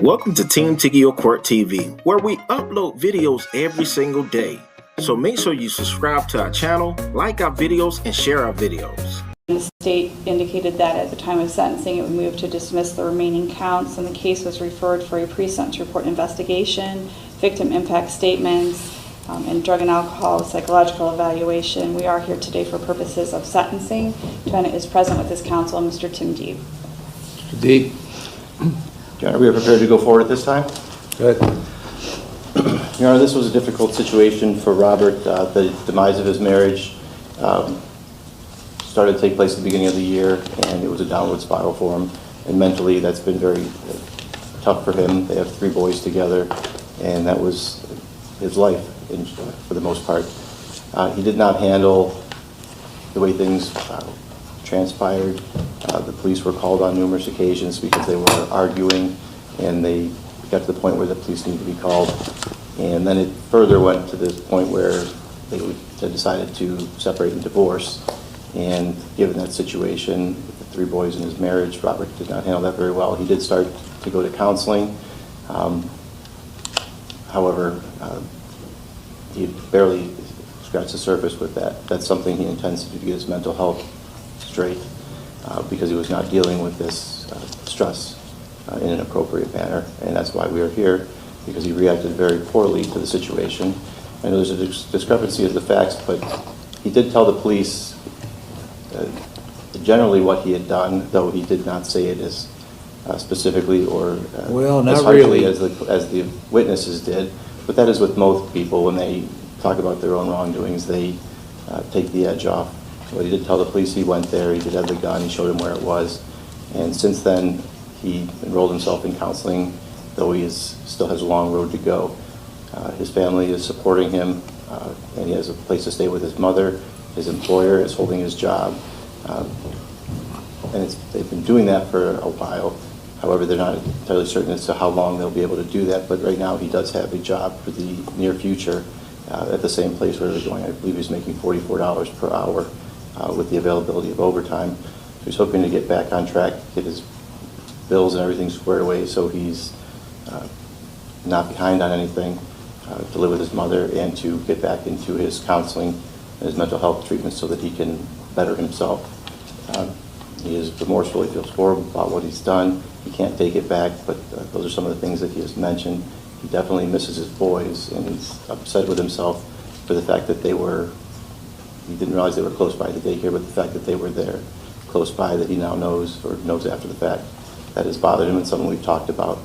Welcome to Team Tigio Court TV, where we upload videos every single day. So make sure you subscribe to our channel, like our videos, and share our videos. The state indicated that at the time of sentencing it would move to dismiss the remaining counts, and the case was referred for a pre-sentence report investigation, victim impact statements, and drug and alcohol psychological evaluation. We are here today for purposes of sentencing. Defendant is present with his counsel, Mr. Tim Deeb. Mr. Deeb. Your Honor, we are prepared to go forward at this time. Good. Your Honor, this was a difficult situation for Robert. The demise of his marriage started to take place at the beginning of the year, and it was a downward spiral for him. And mentally, that's been very tough for him. They have 3 boys together, and that was his life for the most part. He did not handle the way things transpired. The police were called on numerous occasions because they were arguing, and they got to the point where the police needed to be called. And then it further went to this point where they decided to separate and divorce. And given that situation, with the 3 boys in his marriage, Robert did not handle that very well. He did start to go to counseling. However, he barely scratched the surface with that. That's something he intends to do to get his mental health straight, because he was not dealing with this stress in an appropriate manner. And that's why we are here, because he reacted very poorly to the situation. I know there's a discrepancy of the facts, but he did tell the police generally what he had done, though he did not say it as specifically or as harshly as the witnesses did. But that is with most people. When they talk about their own wrongdoings, they take the edge off. But he did tell the police he went there, he did have the gun, he showed him where it was. And since then, he enrolled himself in counseling, though he still has a long road to go. His family is supporting him, and he has a place to stay with his mother. His employer is holding his job. And they've been doing that for a while. However, they're not entirely certain as to how long they'll be able to do that. But right now, he does have a job for the near future at the same place where they're going. I believe he's making $44 per hour with the availability of overtime. So he's hoping to get back on track, get his bills and everything squared away so he's not behind on anything, to live with his mother and to get back into his counseling and his mental health treatment so that he can better himself. He is remorseful, he feels horrible about what he's done. He can't take it back, but those are some of the things that he has mentioned. He definitely misses his boys, and he's upset with himself for the fact that he didn't realize they were close by the daycare, but the fact that they were there close by that he now knows, or knows after the fact, that has bothered him and something we've talked about.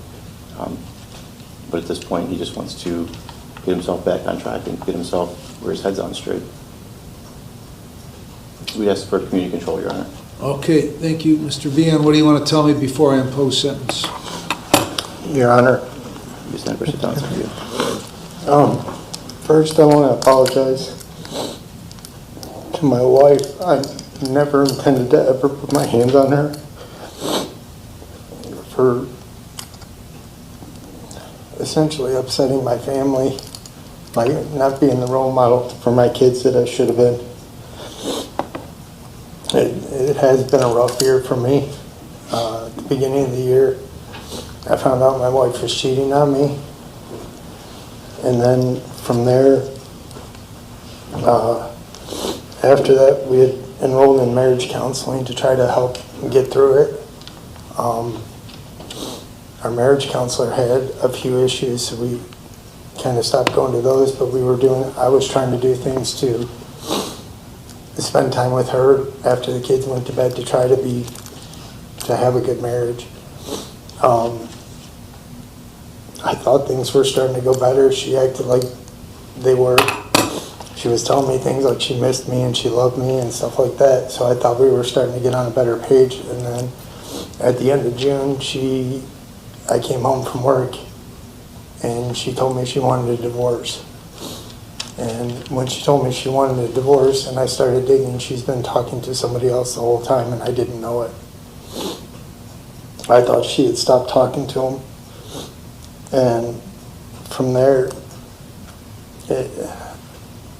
But at this point, he just wants to get himself back on track and get himself where his head's on straight. We ask for community control, Your Honor. Okay, thank you. Mr. Vian, what do you want to tell me before I impose sentence? Your Honor. You stand for sit down, thank you. First, I want to apologize to my wife. I never intended to ever put my hands on her for essentially upsetting my family, by not being the role model for my kids that I should have been. It has been a rough year for me. At the beginning of the year, I found out my wife was cheating on me. And then from there, after that, we had enrolled in marriage counseling to try to help get through it. Our marriage counselor had a few issues, so we kind of stopped going to those, but I was trying to do things to spend time with her after the kids went to bed to try to have a good marriage. I thought things were starting to go better. She acted like they were. She was telling me things like she missed me and she loved me and stuff like that. So I thought we were starting to get on a better page. And then at the end of June, I came home from work and she told me she wanted a divorce. And when she told me she wanted a divorce and I started digging, she's been talking to somebody else the whole time and I didn't know it. I thought she had stopped talking to him. And from there,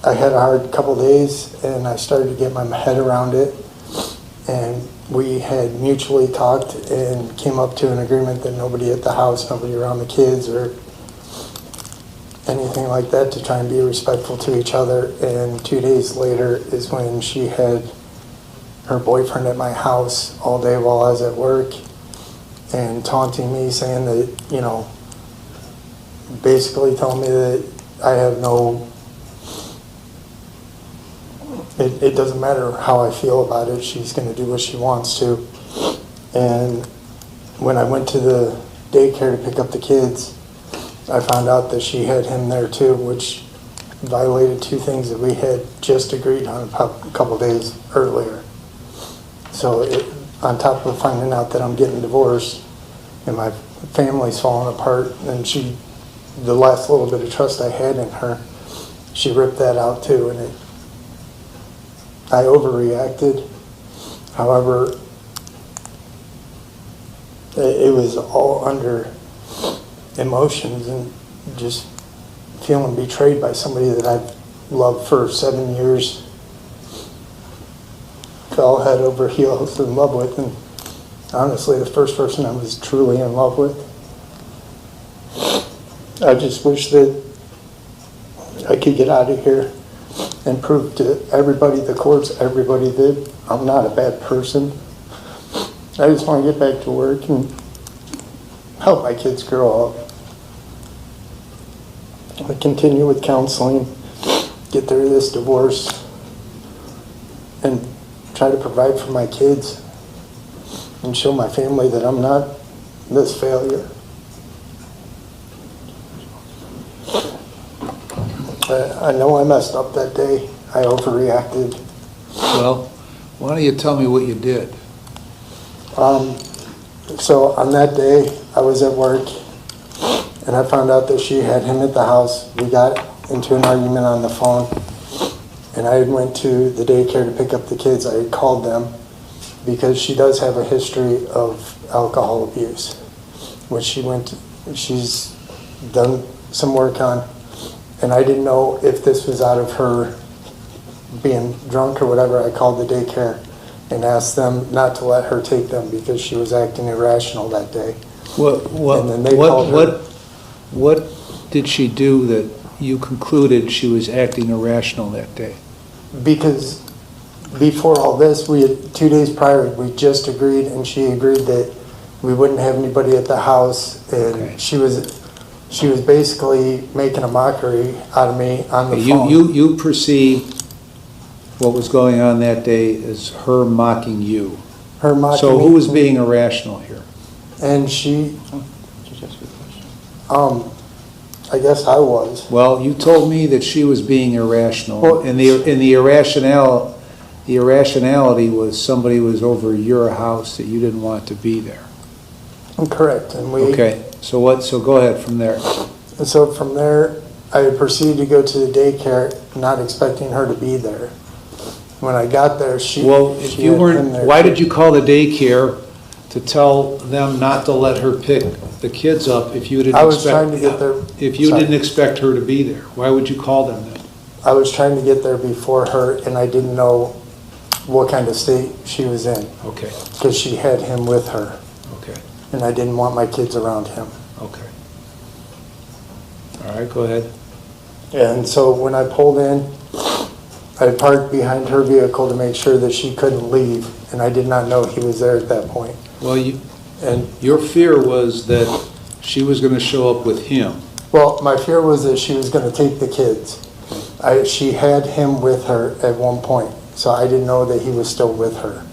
I had a hard couple days and I started to get my head around it. And we had mutually talked and came up to an agreement that nobody at the house, nobody around the kids or anything like that, to try and be respectful to each other. And 2 days later is when she had her boyfriend at my house all day while I was at work and taunting me, saying that, you know, basically telling me that I have no, it doesn't matter how I feel about it, she's going to do what she wants to. And when I went to the daycare to pick up the kids, I found out that she had him there too, which violated 2 things that we had just agreed on a couple days earlier. So on top of finding out that I'm getting divorced and my family's falling apart, and the last little bit of trust I had in her, she ripped that out too, and I overreacted. However, it was all under emotions and just feeling betrayed by somebody that I've loved for 7 years. Fell head over heels in love with, and honestly the first person I was truly in love with. I just wish that I could get out of here and prove to everybody, the courts, everybody, that I'm not a bad person. I just want to get back to work and help my kids grow up. I continue with counseling, get through this divorce, and try to provide for my kids and show my family that I'm not this failure. I know I messed up that day. I overreacted. Well, why don't you tell me what you did? So on that day, I was at work and I found out that she had him at the house. We got into an argument on the phone, and I went to the daycare to pick up the kids. I had called them because she does have a history of alcohol abuse, which she's done some work on, and I didn't know if this was out of her being drunk or whatever. I called the daycare and asked them not to let her take them because she was acting irrational that day. And then they called her. What did she do that you concluded she was acting irrational that day? Because before all this, we had 2 days prior, we just agreed, and she agreed that we wouldn't have anybody at the house, and Okay. she was basically making a mockery out of me on the phone. You perceive what was going on that day as her mocking you. Her mocking So me. who was being irrational here? And she, I guess I was. Well, you told me that she was being irrational, Well, and the irrationality was somebody was over your house that you didn't want to be there. Correct. And we. Okay, so go ahead from there. And so from there, I proceeded to go to the daycare, not expecting her to be there. When I got there, Well, if she you had weren't, him there. why did you call the daycare to tell them not to let her pick the kids up if you didn't expect? I was trying to get there. If you Sorry. didn't expect her to be there, why would you call them then? I was trying to get there before her, and I didn't know what kind of state she was in, Okay, because she had him with her, okay, and I didn't want my kids around him. okay. All right, go ahead. And so when I pulled in, I parked behind her vehicle to make sure that she couldn't leave, and I did not know he was there at that point. Well, And, your fear was that she was going to show up with him. well, my fear was that she was going to take the kids. She had him with her at one point, so I didn't know that he was still with her.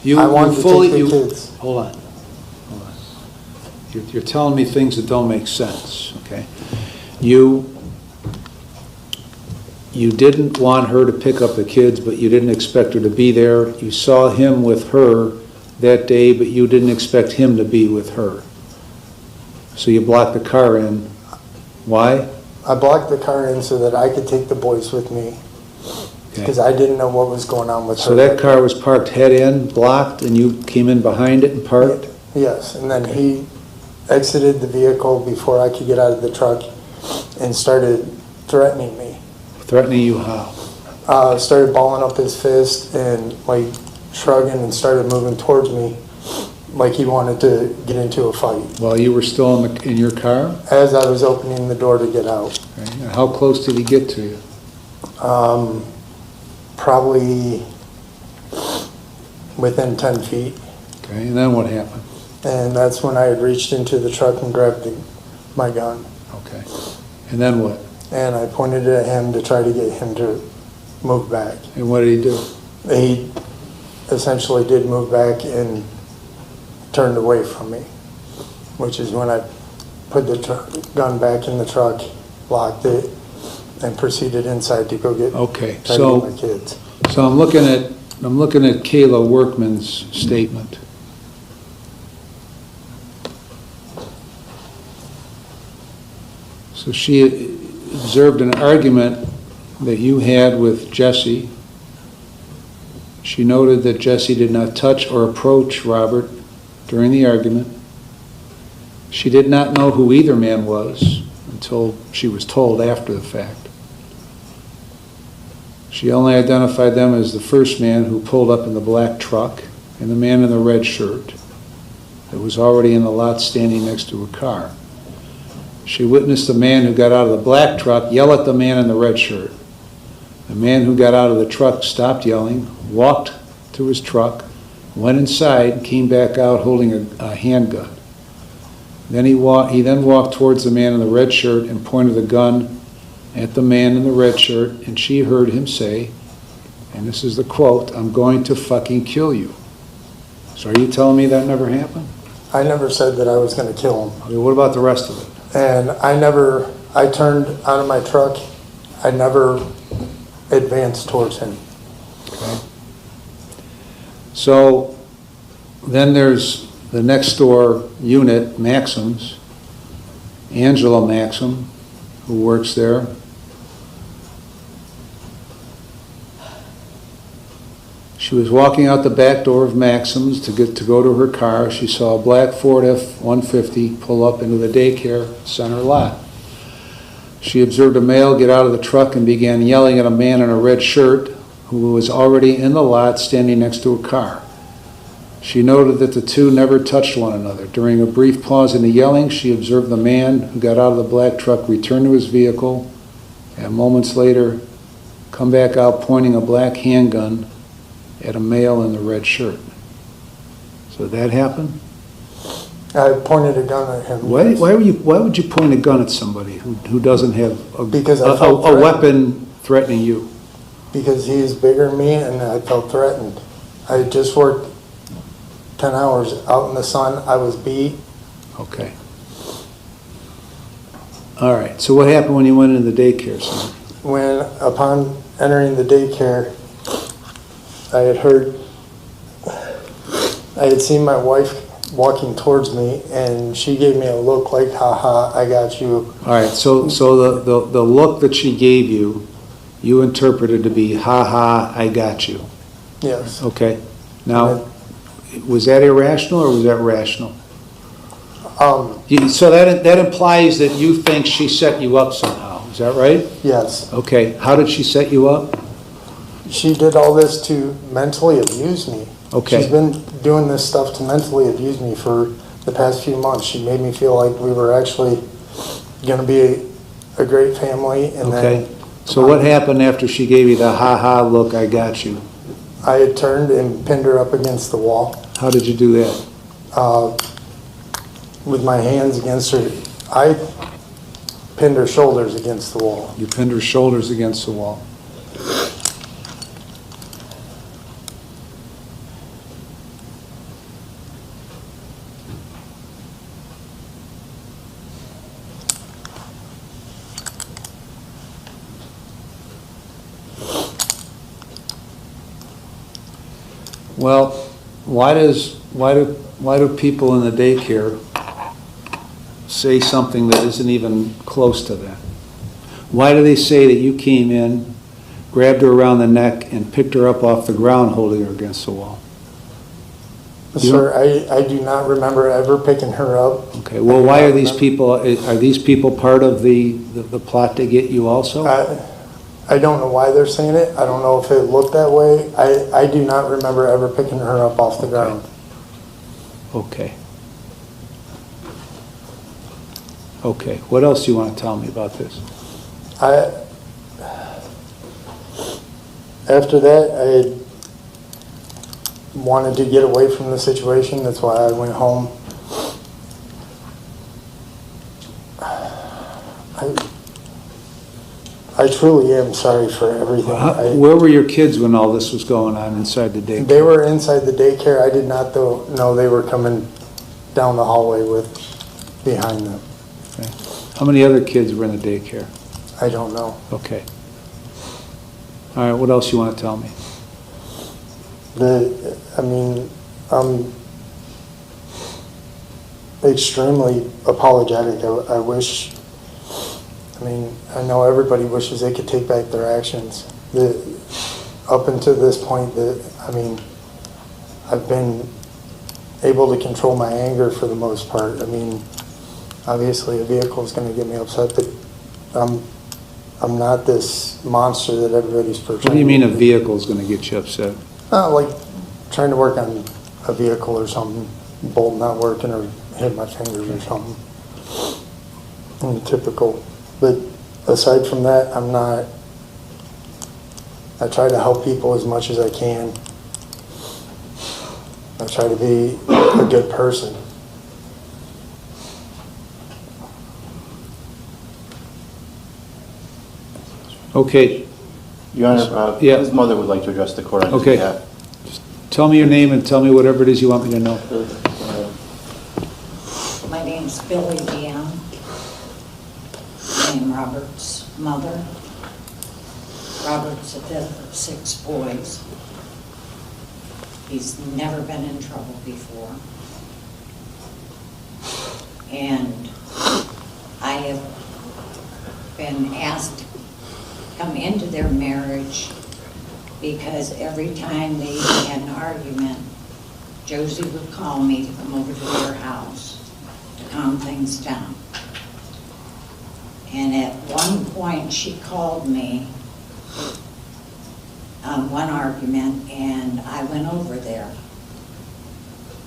I wanted to take the kids. Hold on. You're telling me things that don't make sense, okay? You didn't want her to pick up the kids, but you didn't expect her to be there. You saw him with her that day, but you didn't expect him to be with her. So you blocked the car in. Why? I blocked the car in so that I could take the boys with me, because I didn't know what was going on with her. So that car was parked head in, blocked, and you came in behind it and parked? Yes, and then he exited the vehicle before I could get out of the truck and started threatening me. Threatening you how? Started balling up his fist and like shrugging and started moving towards me like he wanted to get into a fight. While you were still in your car? As I was opening the door to get out. Okay. And how close did he get to you? Probably within 10 feet. Okay, and then what happened? And that's when I had reached into the truck and grabbed my gun. Okay. And then what? And I pointed it at him to try to get him to move back. And what did he do? He essentially did move back and turned away from me, which is when I put the gun back in the truck, locked it, and proceeded inside to go get, Okay, try to get my kids. So I'm looking at Kayla Workman's statement. So she observed an argument that you had with Jesse. She noted that Jesse did not touch or approach Robert during the argument. She did not know who either man was until she was told after the fact. She only identified them as the first man who pulled up in the black truck and the man in the red shirt that was already in the lot standing next to her car. She witnessed the man who got out of the black truck yell at the man in the red shirt. The man who got out of the truck stopped yelling, walked to his truck, went inside, came back out holding a handgun. Then he then walked towards the man in the red shirt and pointed the gun at the man in the red shirt, and she heard him say, and this is the quote, "I'm going to fucking kill you." So are you telling me that never happened? I never said that I was going to kill him. Okay, what about the rest of it? And I turned out of my truck. I never advanced towards him. Okay. So then there's the next door unit, Maxim's, Angela Maxim, who works there. She was walking out the back door of Maxim's to go to her car. She saw a black Ford F-150 pull up into the daycare center lot. She observed a male get out of the truck and began yelling at a man in a red shirt who was already in the lot standing next to a car. She noted that the two never touched one another. During a brief pause in the yelling, she observed the man who got out of the black truck return to his vehicle and moments later come back out pointing a black handgun at a male in the red shirt. So that happened? I pointed a gun at him. Why would you point a gun at somebody who doesn't have Because I felt a weapon threatening you? Because he is bigger than me and I felt threatened. I just worked 10 hours out in the sun. I was beat. Okay. All right. So what happened when you went into the daycare center? When, upon entering the daycare, I had seen my wife walking towards me, and she gave me a look like, "Ha, I got you." All right. So the look that she gave you, you interpreted to be, "Ha, I got you." Yes. Okay. Now, was that irrational or was that rational? So that implies that you think she set you up somehow. Is that right? Yes. Okay. How did she set you up? She did all this to mentally abuse me. Okay. She's been doing this stuff to mentally abuse me for the past few months. She made me feel like we were actually going to be a great family. And Okay. then So what happened after she gave you the ha look, "I got you"? I had turned and pinned her up against the wall How did you do that? with my hands against her. I pinned her shoulders against the wall. You pinned her shoulders against the wall. Well, why do people in the daycare say something that isn't even close to that? Why do they say that you came in, grabbed her around the neck, and picked her up off the ground holding her against the wall? Sir, I do not remember ever picking her up. Okay, well, why are these people part of the plot to get you also? I don't know why they're saying it. I don't know if it looked that way. I do not remember ever picking her up off the ground. Okay. Okay, what else do you want to tell me about this? After that, I wanted to get away from the situation. That's why I went home. I truly am sorry for everything. Where were your kids when all this was going on inside the daycare? They were inside the daycare. I did not know they were coming down the hallway behind them. Okay. How many other kids were in the daycare? I don't know. Okay. All right, what else you want to tell me? I'm extremely apologetic. I know everybody wishes they could take back their actions. Up until this point, I've been able to control my anger for the most part. Obviously a vehicle is going to get me upset, but I'm not this monster that everybody's portraying. What do you mean a vehicle is going to get you upset? Like trying to work on a vehicle or something, bolt not working or hit my fingers or something. Typical. But aside from that, I try to help people as much as I can. I try to be a good person. Okay, Your Honor, Yeah. his mother would like to address the court on his Okay. behalf. tell me your name and tell me whatever it is you want me to know. My name's Billy Deanne. I'm Robert's mother. Robert's the fifth of 6 boys. He's never been in trouble before. And I have been asked to come into their marriage because every time they had an argument, Josie would call me to come over to their house to calm things down. And at one point, she called me on one argument, and I went over there.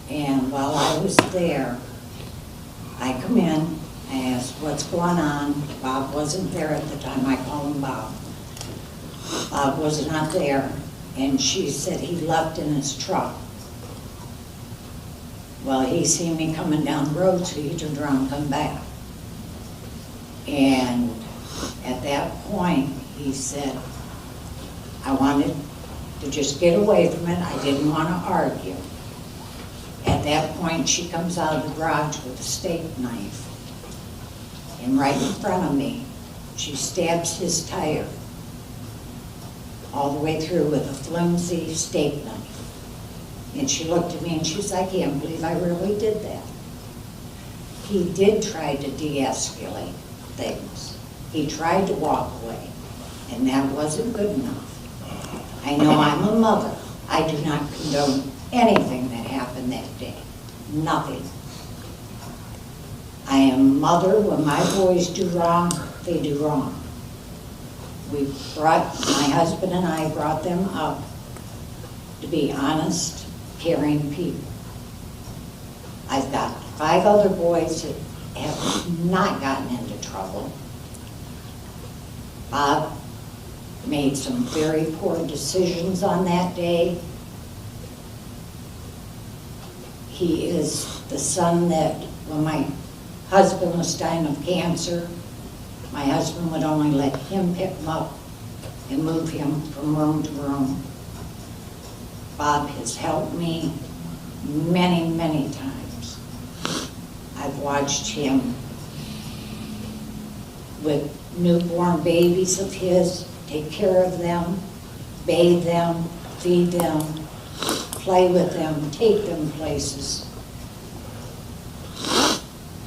And while I was there, I come in, I asked, what's going on? Bob wasn't there at the time. I called him Bob. Bob was not there, and she said he left in his truck. Well, he seen me coming down the road, so he turned around and come back. And at that point, he said, I wanted to just get away from it. I didn't want to argue. At that point, she comes out of the garage with a steak knife. And right in front of me, she stabs his tire all the way through with a flimsy steak knife. And she looked at me and she said, I can't believe I really did that. He did try to de-escalate things. He tried to walk away, and that wasn't good enough. I know I'm a mother. I do not condone anything that happened that day. Nothing. I am a mother. When my boys do wrong, they do wrong. My husband and I brought them up to be honest, caring people. I've got 5 other boys that have not gotten into trouble. Bob made some very poor decisions on that day. He is the son that, when my husband was dying of cancer, my husband would only let him pick him up and move him from room to room. Bob has helped me many, many times. I've watched him with newborn babies of his, take care of them, bathe them, feed them, play with them, take them places.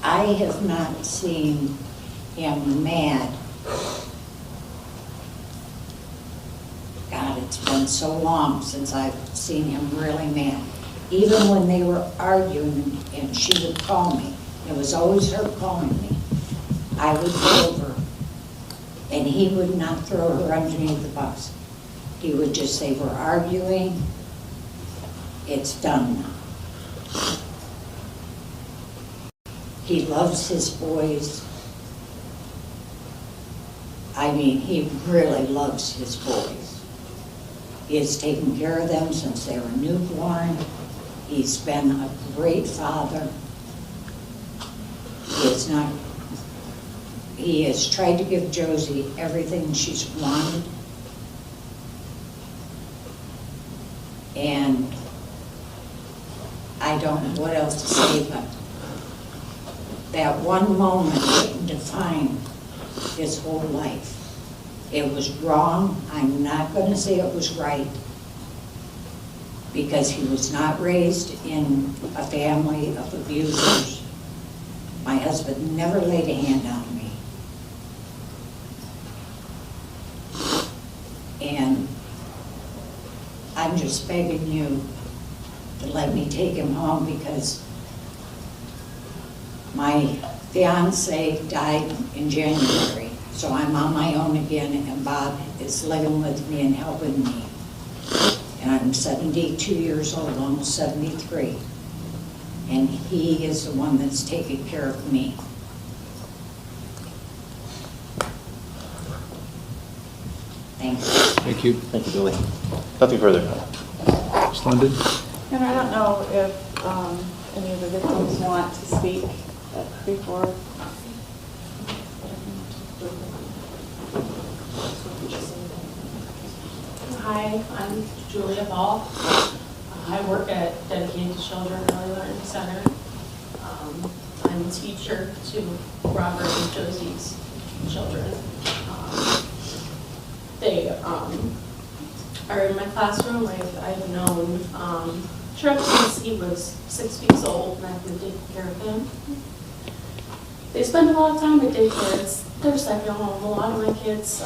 I have not seen him mad. God, it's been so long since I've seen him really mad. Even when they were arguing and she would call me, it was always her calling me, I would go over And he would not throw her underneath the bus. He would just say, we're arguing, it's done now. He loves his boys. I mean, he really loves his boys. He has taken care of them since they were newborn. He's been a great father. He has tried to give Josie everything she's wanted. And I don't know what else to say, but that one moment didn't define his whole life. It was wrong. I'm not going to say it was right, because he was not raised in a family of abusers. My husband never laid a hand on me. And I'm just begging you to let me take him home, because my fiance died in January. So I'm on my own again, and Bob is living with me and helping me. And I'm 72 years old, almost 73. And he is the one that's taking care of me. Thank you. Thank you. Thank you, Julie. Nothing further. Ms. London? And I don't know if any of the victims want to speak before. Hi, I'm Julia Ball. I work at Dedicated Children Early Learning Center. I'm a teacher to Robert and Josie's children. They are in my classroom. I've known Trip since he was 6 weeks old, and I've been taking care of him. They spend a lot of time at daycare. It's their second home. A lot of my kids,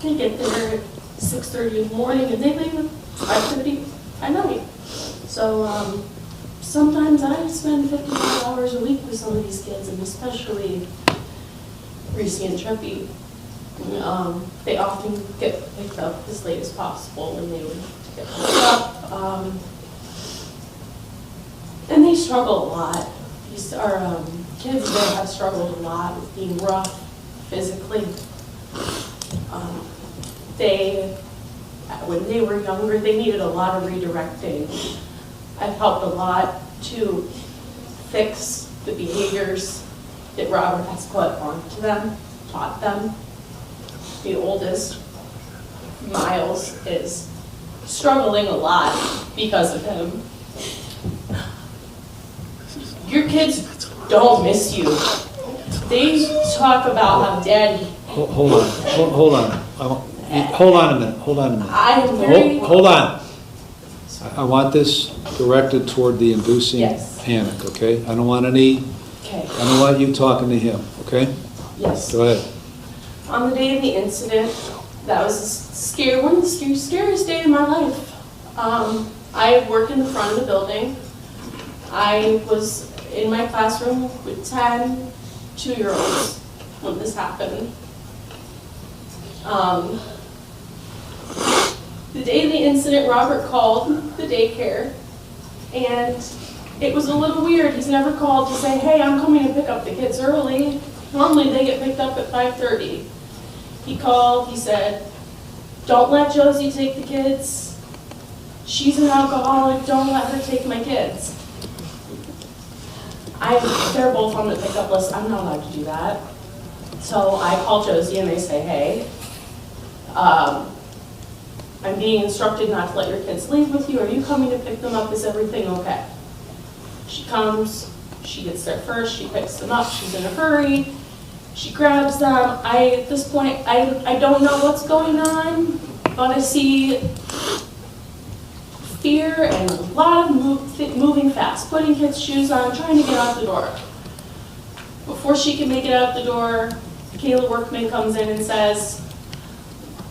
they get there at 6:30 in the morning, and they leave at 5:30 at night. So sometimes I spend 55 hours a week with some of these kids, and especially Reese and Trippy. They often get picked up as late as possible when they would get picked up. And they struggle a lot. These are kids that have struggled a lot with being rough physically. When they were younger, they needed a lot of redirecting. I've helped a lot to fix the behaviors that Robert has put onto them, taught them. The oldest, Miles, is struggling a lot because of him. Your kids don't miss you. They talk about how daddy... Hold on. Hold on a minute. I am very... Hold on. I want this directed toward the inducing Yes. panic, okay? I don't want any... Okay. I don't want you talking to him, okay? Yes. Go ahead. On the day of the incident, that was one of the scariest days of my life. I work in the front of the building. I was in my classroom with 10 2-year-olds when this happened. The day of the incident, Robert called the daycare, and it was a little weird. He's never called to say, hey, I'm coming to pick up the kids early. Normally they get picked up at 5:30. He called, he said, don't let Josie take the kids. She's an alcoholic, don't let her take my kids. They're both on the pickup list, I'm not allowed to do that. So I call Josie and they say, hey, I'm being instructed not to let your kids leave with you. Are you coming to pick them up? Is everything okay? She comes, she gets there first, she picks them up, she's in a hurry. She grabs them. At this point, I don't know what's going on, but I see fear and a lot of moving fast, putting kids' shoes on, trying to get out the door. Before she can make it out the door, Kayla Workman comes in and says,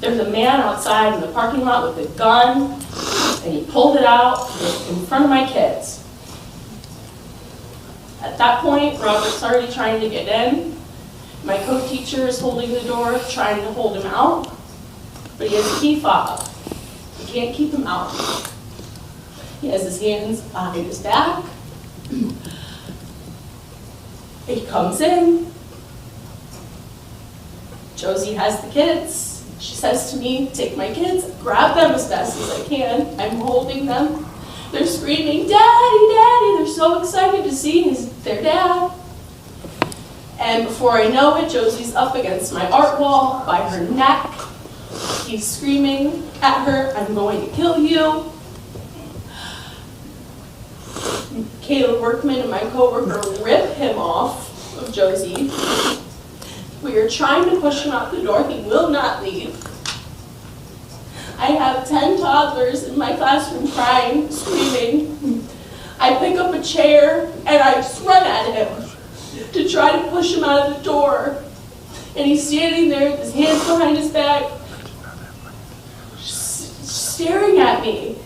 there's a man outside in the parking lot with a gun, and he pulled it out in front of my kids. At that point, Robert's already trying to get in. My co-teacher is holding the door, trying to hold him out, but he has a key fob. You can't keep him out. He has his hands behind his back. He comes in. Josie has the kids. She says to me, take my kids, grab them as best as I can. I'm holding them. They're screaming, Daddy, Daddy. They're so excited to see their dad. And before I know it, Josie's up against my art wall by her neck. He's screaming at her, I'm going to kill you. Caleb Workman and my coworker rip him off of Josie. We are trying to push him out the door. He will not leave. I have 10 toddlers in my classroom crying, screaming. I pick up a chair and I just run at him to try to push him out of the door. And he's standing there with his hands behind his back, staring at me.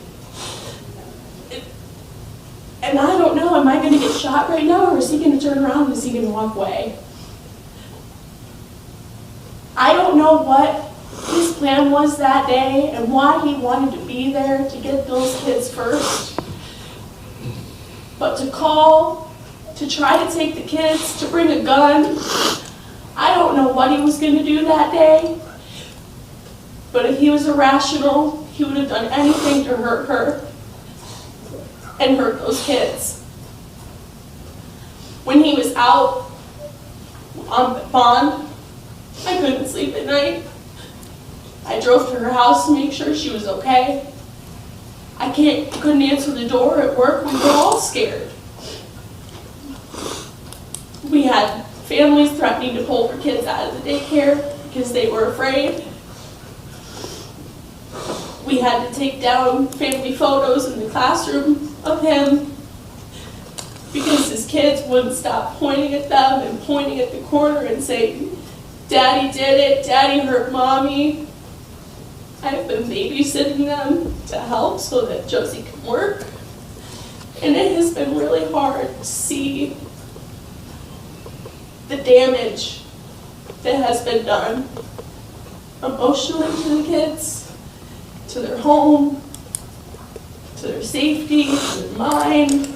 And I don't know, am I going to get shot right now, or is he going to turn around and is he going to walk away? I don't know what his plan was that day and why he wanted to be there to get those kids first. But to call, to try to take the kids, to bring a gun, I don't know what he was going to do that day. But if he was irrational, he would have done anything to hurt her and hurt those kids. When he was out on bond, I couldn't sleep at night. I drove to her house to make sure she was okay. I couldn't answer the door at work. We were all scared. We had families threatening to pull their kids out of the daycare because they were afraid. We had to take down family photos in the classroom of him because his kids wouldn't stop pointing at them and pointing at the corner and saying, Daddy did it, Daddy hurt Mommy. I've been babysitting them to help so that Josie can work. And it has been really hard to see the damage that has been done emotionally to the kids, to their home, to their safety, to their mind.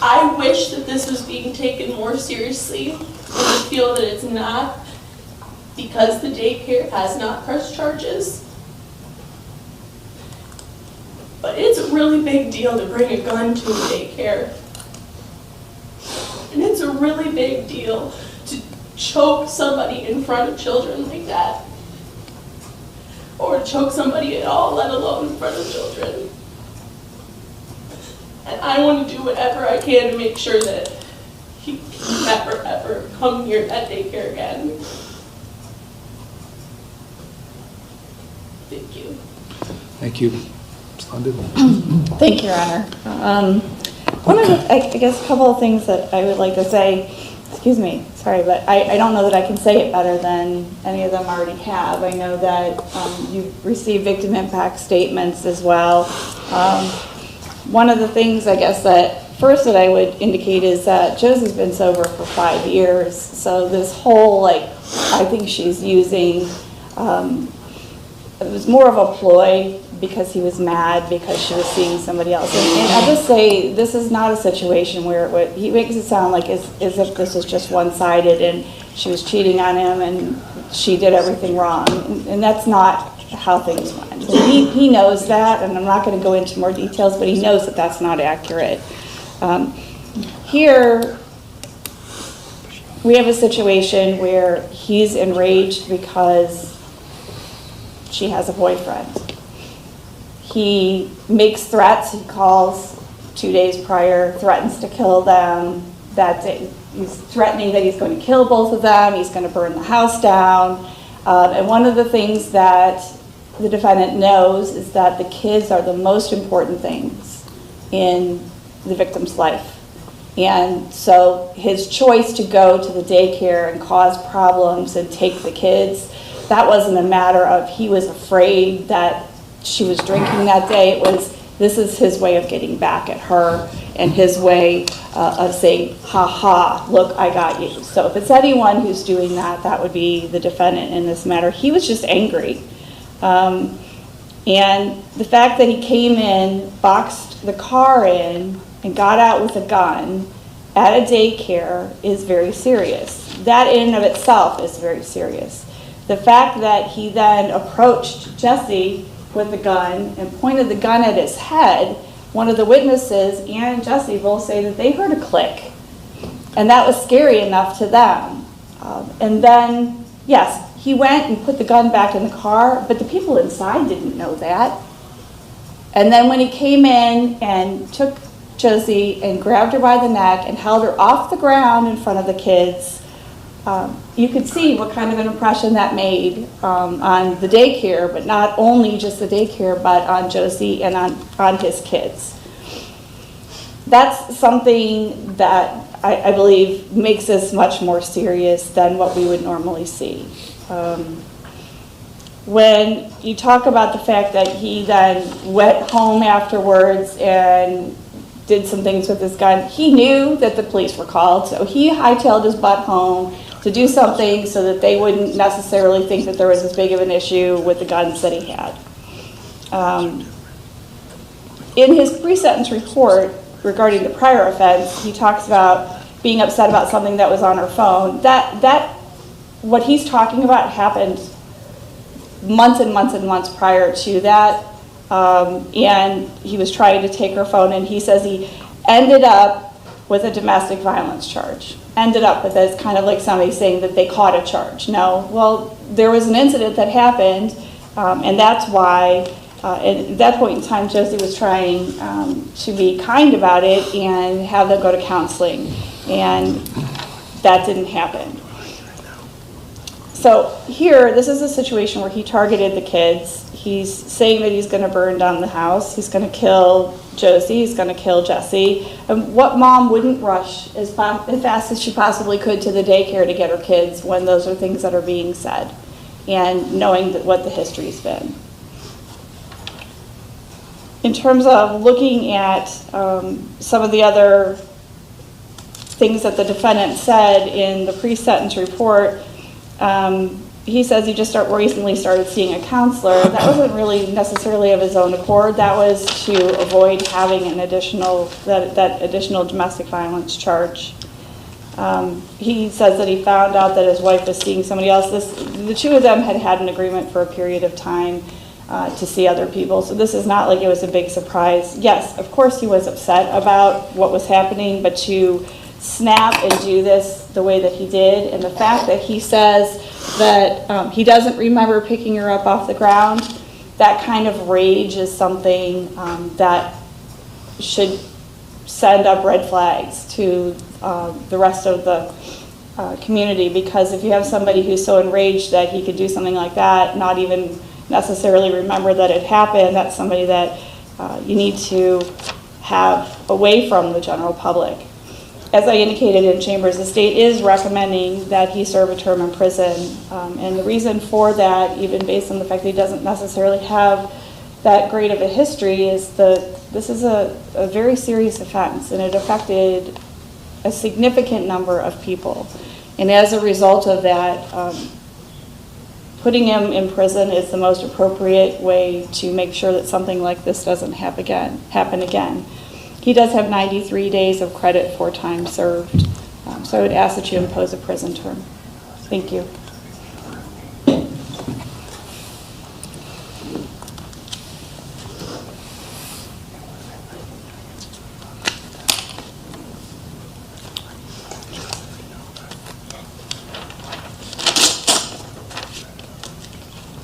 I wish that this was being taken more seriously, and I feel that it's not, because the daycare has not pressed charges. But it's a really big deal to bring a gun to a daycare. And it's a really big deal to choke somebody in front of children like that. Or to choke somebody at all, let alone in front of children. And I want to do whatever I can to make sure that he can never, ever come near that daycare again. Thank you. Thank you. Splendid. Thank you, Your Honor. One of the, I guess, a couple of things that I would like to say, excuse me, sorry, but I don't know that I can say it better than any of them already have. I know that you've received victim impact statements as well. One of the things, I guess, that first that I would indicate is that Josie's been sober for 5 years. So this whole, I think she's using, it was more of a ploy because he was mad because she was seeing somebody else. And I'll just say, this is not a situation where he makes it sound like as if this was just one-sided and she was cheating on him and she did everything wrong. And that's not how things went. He knows that, and I'm not going to go into more details, but he knows that that's not accurate. Here, we have a situation where he's enraged because she has a boyfriend. He makes threats. He calls 2 days prior, threatens to kill them. That day, he's threatening that he's going to kill both of them. He's going to burn the house down. And one of the things that the defendant knows is that the kids are the most important things in the victim's life. And so his choice to go to the daycare and cause problems and take the kids, that wasn't a matter of he was afraid that she was drinking that day. It was, this is his way of getting back at her. and his way of saying, ha ha, look, I got you. So if it's anyone who's doing that, that would be the defendant in this matter. He was just angry. And the fact that he came in, boxed the car in, and got out with a gun at a daycare is very serious. That in and of itself is very serious. The fact that he then approached Jesse with the gun and pointed the gun at his head, one of the witnesses and Jesse both say that they heard a click. And that was scary enough to them. And then, yes, he went and put the gun back in the car, but the people inside didn't know that. And then when he came in and took Josie and grabbed her by the neck and held her off the ground in front of the kids, you could see what kind of an impression that made on the daycare, but not only just the daycare, but on Josie and on his kids. That's something that I believe makes this much more serious than what we would normally see. When you talk about the fact that he then went home afterwards and did some things with his gun, he knew that the police were called, so he hightailed his butt home to do something so that they wouldn't necessarily think that there was as big of an issue with the guns that he had. In his pre-sentence report regarding the prior offense, he talks about being upset about something that was on her phone. What he's talking about happened months and months and months prior to that, and he was trying to take her phone, and he says he ended up with a domestic violence charge. Ended up with it, it's kind of like somebody saying that they caught a charge. No, well, there was an incident that happened, and that's why, at that point in time, Josie was trying to be kind about it and have them go to counseling, and that didn't happen. So here, this is a situation where he targeted the kids. He's saying that he's going to burn down the house. He's going to kill Josie. He's going to kill Jesse. And what mom wouldn't rush as fast as she possibly could to the daycare to get her kids when those are things that are being said, and knowing that what the history's been. In terms of looking at some of the other things that the defendant said in the pre-sentence report, he says he just recently started seeing a counselor. That wasn't really necessarily of his own accord. That was to avoid having an additional domestic violence charge. He says that he found out that his wife was seeing somebody else. The two of them had an agreement for a period of time to see other people. So this is not like it was a big surprise. Yes, of course he was upset about what was happening, but to snap and do this the way that he did, and the fact that he says that he doesn't remember picking her up off the ground, that kind of rage is something that should send up red flags to the rest of the community, because if you have somebody who's so enraged that he could do something like that, not even necessarily remember that it happened, that's somebody that you need to have away from the general public. As I indicated in Chambers, the state is recommending that he serve a term in prison. And the reason for that, even based on the fact that he doesn't necessarily have that great of a history, is this is a very serious offense, and it affected a significant number of people. And as a result of that, putting him in prison is the most appropriate way to make sure that something like this doesn't happen again. He does have 93 days of credit for time served. So I would ask that you impose a prison term. Thank you.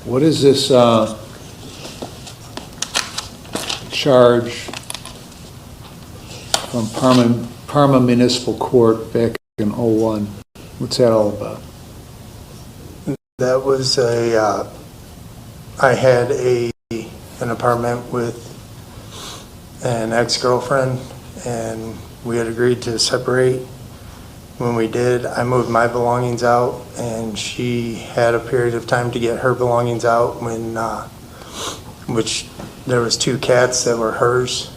What is this charge from Parma Municipal Court back in '01? What's that all about? That was I had an apartment with an ex-girlfriend, and we had agreed to separate. When we did, I moved my belongings out, and she had a period of time to get her belongings out which there was 2 cats that were hers.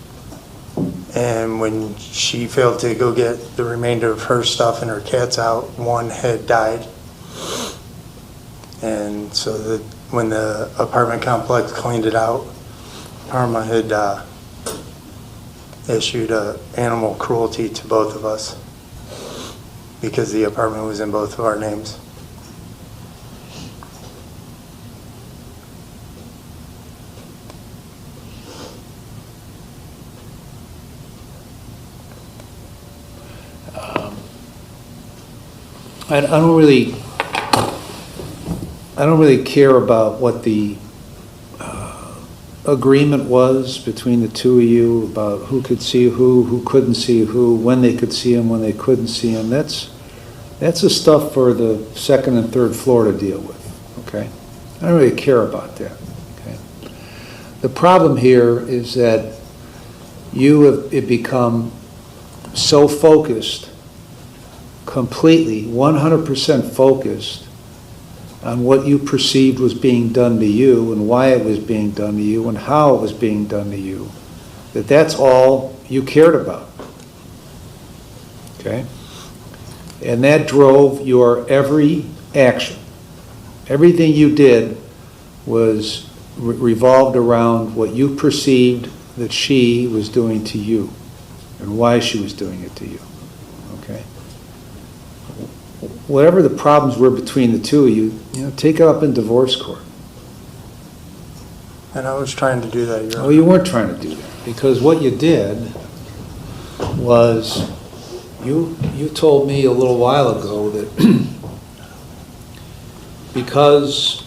And when she failed to go get the remainder of her stuff and her cats out, one had died. And so when the apartment complex cleaned it out, Parma had issued animal cruelty to both of us because the apartment was in both of our names. I don't really care about what the agreement was between the two of you about who could see who couldn't see who, when they could see him, when they couldn't see him. That's the stuff for the second and third floor to deal with, okay? I don't really care about that, okay? The problem here is that you have become so focused, completely, 100% focused on what you perceived was being done to you and why it was being done to you and how it was being done to you, that's all you cared about, okay? And that drove your every action. Everything you did was revolved around what you perceived that she was doing to you and why she was doing it to you, okay? Whatever the problems were between the two of you, take it up in divorce court. And I was trying to do that. Your Oh, you weren't trying to do that, because what you did was you told me a little while ago that because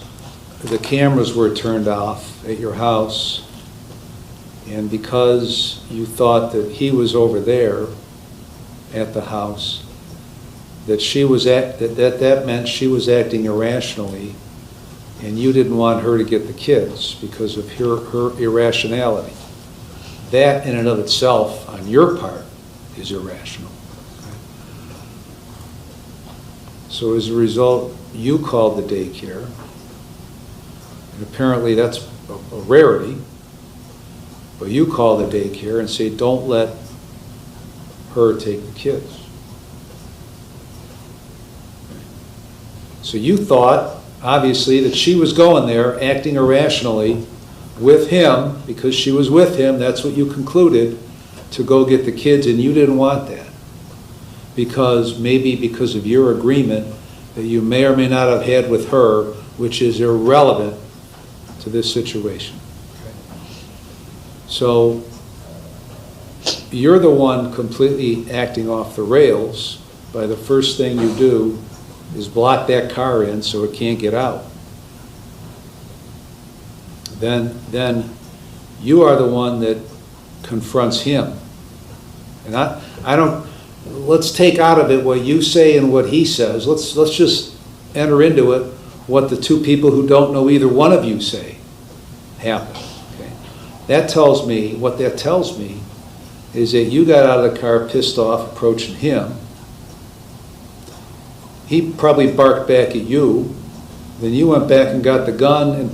the cameras were turned off at your house and because you thought that he was over there at the house, that meant she was acting irrationally, and you didn't want her to get the kids because of her irrationality. That in and of itself, on your part, is irrational. So as a result, you called the daycare, and apparently that's a rarity, but you call the daycare and say, don't let her take the kids. So you thought, obviously, that she was going there acting irrationally with him, because she was with him, that's what you concluded, to go get the kids, and you didn't want that. Because of your agreement that you may or may not have had with her, which is irrelevant to this situation. So you're the one completely acting off the rails by the first thing you do is block that car in so it can't get out. Then you are the one that confronts him. And I don't, let's take out of it what you say and what he says. Let's just enter into it what the two people who don't know either one of you say happened. Okay? What that tells me is that you got out of the car pissed off, approaching him. He probably barked back at you. Then you went back and got the gun and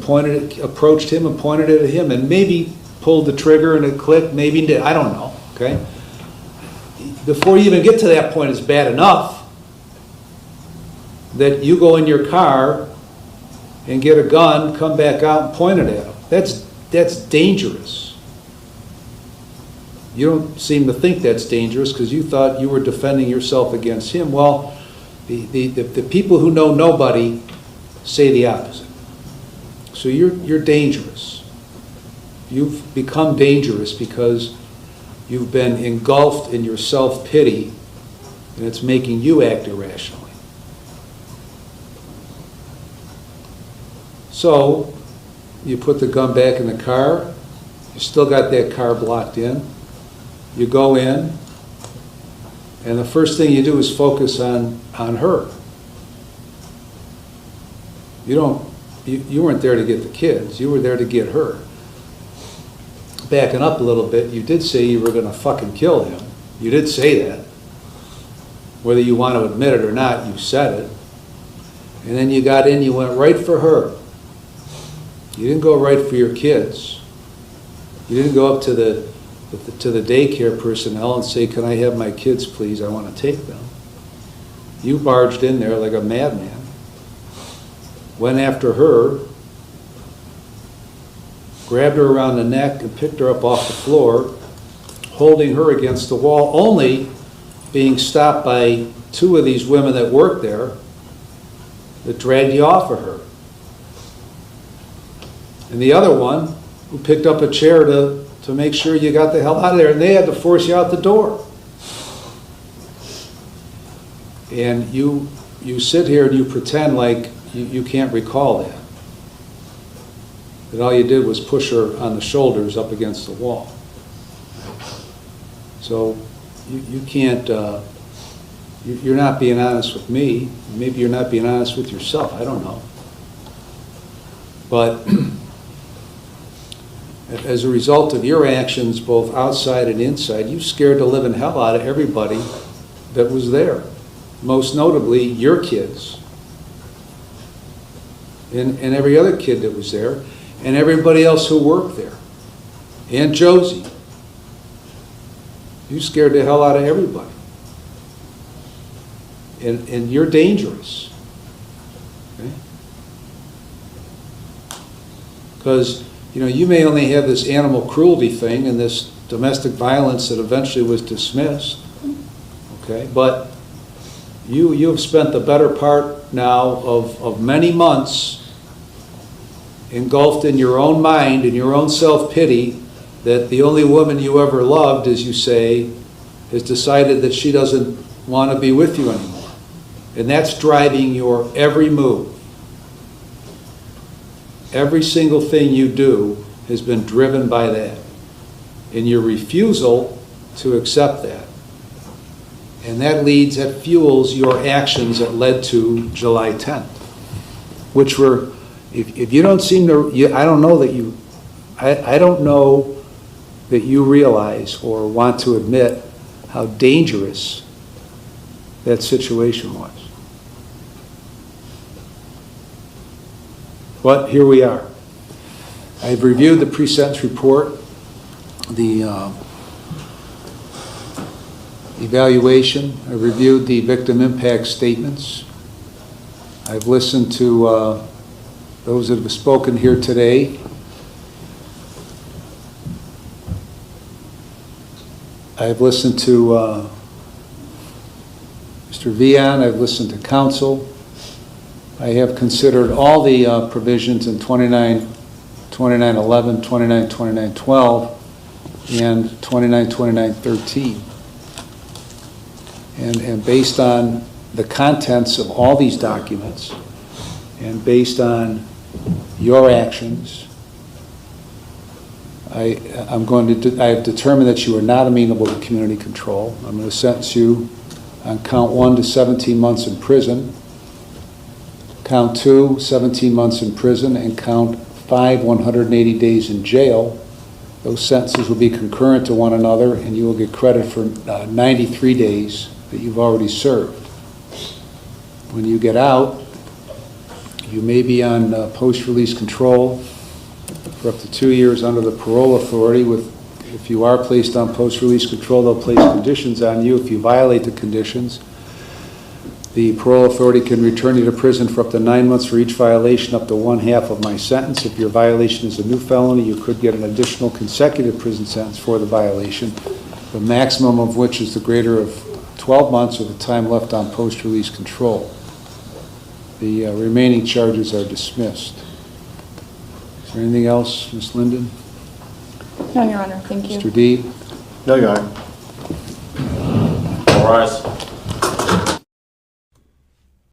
approached him and pointed it at him, and maybe pulled the trigger and it clicked, maybe did, I don't know, okay? Before you even get to that point, it's bad enough that you go in your car and get a gun, come back out and point it at him. That's dangerous. You don't seem to think that's dangerous because you thought you were defending yourself against him. Well, the people who know nobody say the opposite. So you're dangerous. You've become dangerous because you've been engulfed in your self-pity, and it's making you act irrationally. So you put the gun back in the car. You still got that car blocked in. You go in, and the first thing you do is focus on her. You weren't there to get the kids. You were there to get her. Backing up a little bit, you did say you were going to fucking kill him. You did say that. Whether you want to admit it or not, you said it. And then you got in, you went right for her. You didn't go right for your kids. You didn't go up to the to the daycare personnel and say, can I have my kids, please? I want to take them. You barged in there like a madman, went after her, grabbed her around the neck and picked her up off the floor, holding her against the wall, only being stopped by two of these women that worked there that dragged you off of her. And the other one who picked up a chair to make sure you got the hell out of there, and they had to force you out the door. And you sit here and you pretend like you can't recall that. That all you did was push her on the shoulders up against the wall. So you can't, you're not being honest with me. Maybe you're not being honest with yourself. I don't know. But as a result of your actions, both outside and inside, you scared the living hell out of everybody that was there. Most notably, your kids. And every other kid that was there. And everybody else who worked there. And Josie. You scared the hell out of everybody. And you're dangerous. Okay? Because, you know, you may only have this animal cruelty thing and this domestic violence that eventually was dismissed. Okay? But you have spent the better part now of many months engulfed in your own mind and your own self-pity that the only woman you ever loved, as you say, has decided that she doesn't want to be with you anymore. And that's driving your every move. Every single thing you do has been driven by that. And your refusal to accept that. And that fuels your actions that led to July 10th. Which were, if you don't seem to, I don't know that you realize or want to admit how dangerous that situation was. But here we are. I've reviewed the pre-sentence report, the evaluation. I've reviewed the victim impact statements. I've listened to those that have spoken here today. I've listened to Mr. Vian. I've listened to counsel. I have considered all the provisions in 2911, 2912, and 2913. And based on the contents of all these documents, and based on your actions, I have determined that you are not amenable to community control. I'm going to sentence you on count 1 to 17 months in prison, count 2, 17 months in prison, and count 5, 180 days in jail. Those sentences will be concurrent to one another, and you will get credit for 93 days that you've already served. When you get out, you may be on post-release control for up to 2 years under the parole authority. If you are placed on post-release control, they'll place conditions on you. If you violate the conditions, the parole authority can return you to prison for up to 9 months for each violation, up to 1/2 of my sentence. If your violation is a new felony, you could get an additional consecutive prison sentence for the violation, the maximum of which is the greater of 12 months of the time left on post-release control. The remaining charges are dismissed. Is there anything else, Ms. Linden? No, Your Honor, thank you. Mr. Deeb? No, Your Honor. All rise.